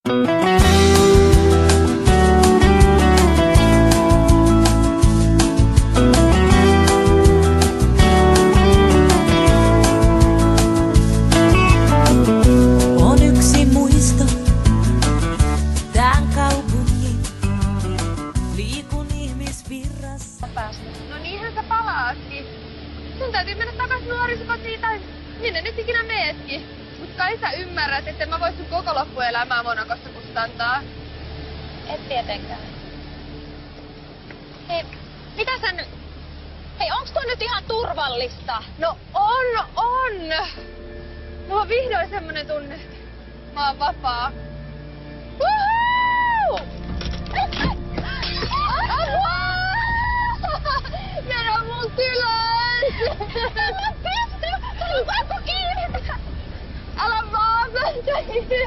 On yksi muisto tän kaupungin, liikun ihmisvirrassa. No niinhän sä palaatkin. Sun täytyy mennä takas nuorisokotiin tai minne nyt ikinä meetkin. Mut kai sä ymmärrät, että mä vois sun koko loppuelämää Monacossa kustantaa. Et tietenkään. Hei, mitä sä nyt... Hei, onks toi nyt ihan turvallista? No on! Mulla on vihdoin semmonen tunne, että mä oon vapaa. Woohoo! Apua! Vedä mun ylös! Mä pystyn! Sulla on pakko kiinni! Älä vaan päästä irti!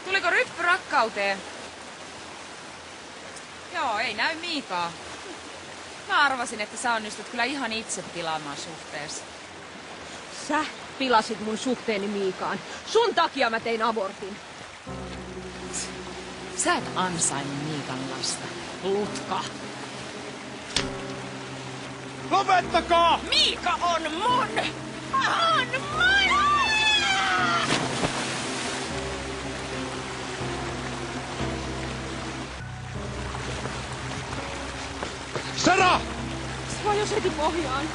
Tuliko ryppy rakkauteen? Joo, ei näy Miikaa. Mä arvasin, että sä onnistut kyllä ihan itse pilaamaan suhteessa. Sä pilasit mun suhteeni Miikaan. Sun takia mä tein abortin. Sä et ansainnut Miikan lasta, Lutka. Lopettakaa! Miika on mun! On mun! Sara! Se vaan jos heti pohjaan.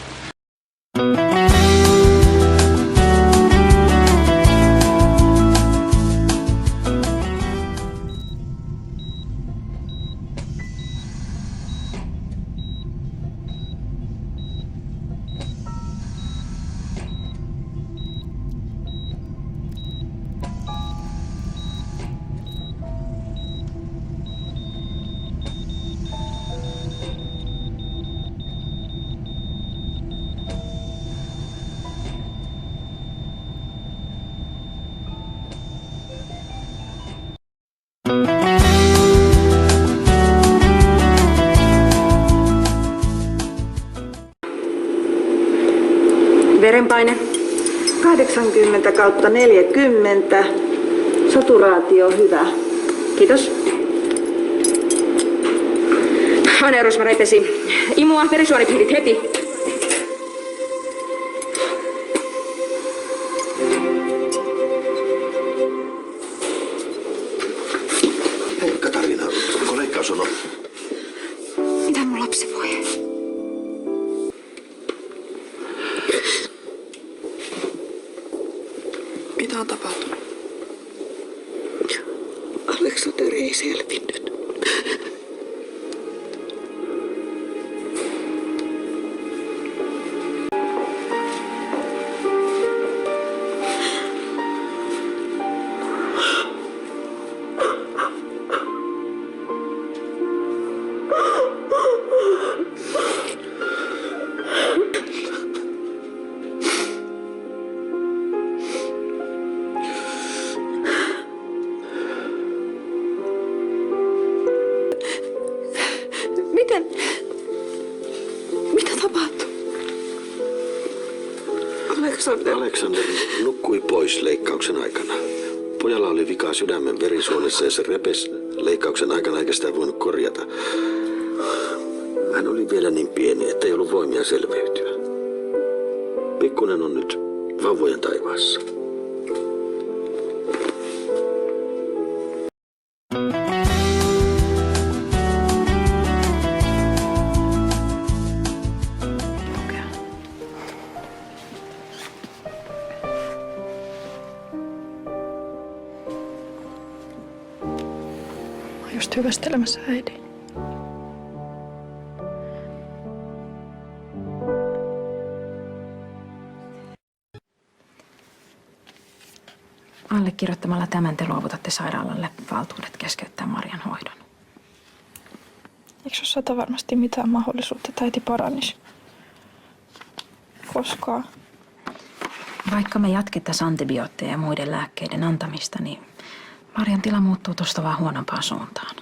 Verenpaine 80/40. Saturaatio hyvä. Kiitos. Aneurysma repesi. Imua, verisuonipiirit heti. Katarina, onko leikkaus on ohi? Mitä mun lapsi voi? Mitä on tapahtunut? Aleksander ei selvinnyt. Mitä tapahtui? Aleksander nukkui pois leikkauksen aikana. Pojalla oli vika sydämen verisuonissa ja se repesi leikkauksen aikana eikä sitä voinut korjata. Hän oli vielä niin pieni, että ei ollut voimia selviytyä. Pikkunen on nyt vauvojen taivaassa. Just hyvästelemässä äidin. Allekirjoittamalla tämän te luovutatte sairaalalle valtuudet keskeyttää Marian hoidon. Eikö ole 100 varmasti mitään mahdollisuutta, että äiti paranisi? Koskaan. Vaikka me jatkettaisiin antibiootteja ja muiden lääkkeiden antamista, niin Marian tila muuttuu tuosta vaan huonompaan suuntaan.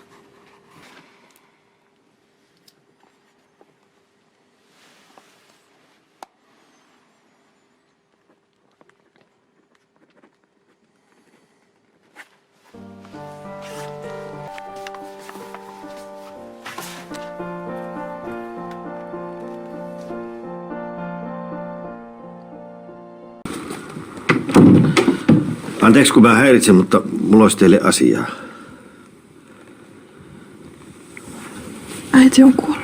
Anteeksi, kun mä häiritsen, mutta mulla olisi teille asiaa. Äiti on kuollut.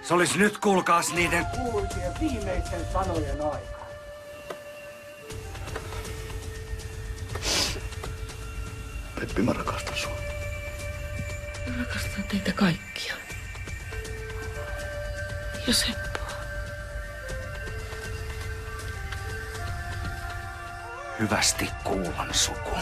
Se olisi nyt kuulkaas niiden kuuluisien viimeisten sanojen aika. Peppi, mä rakastan sua. Mä rakastan teitä kaikkia. Ja Seppoa. Hyvästi kuulan suku.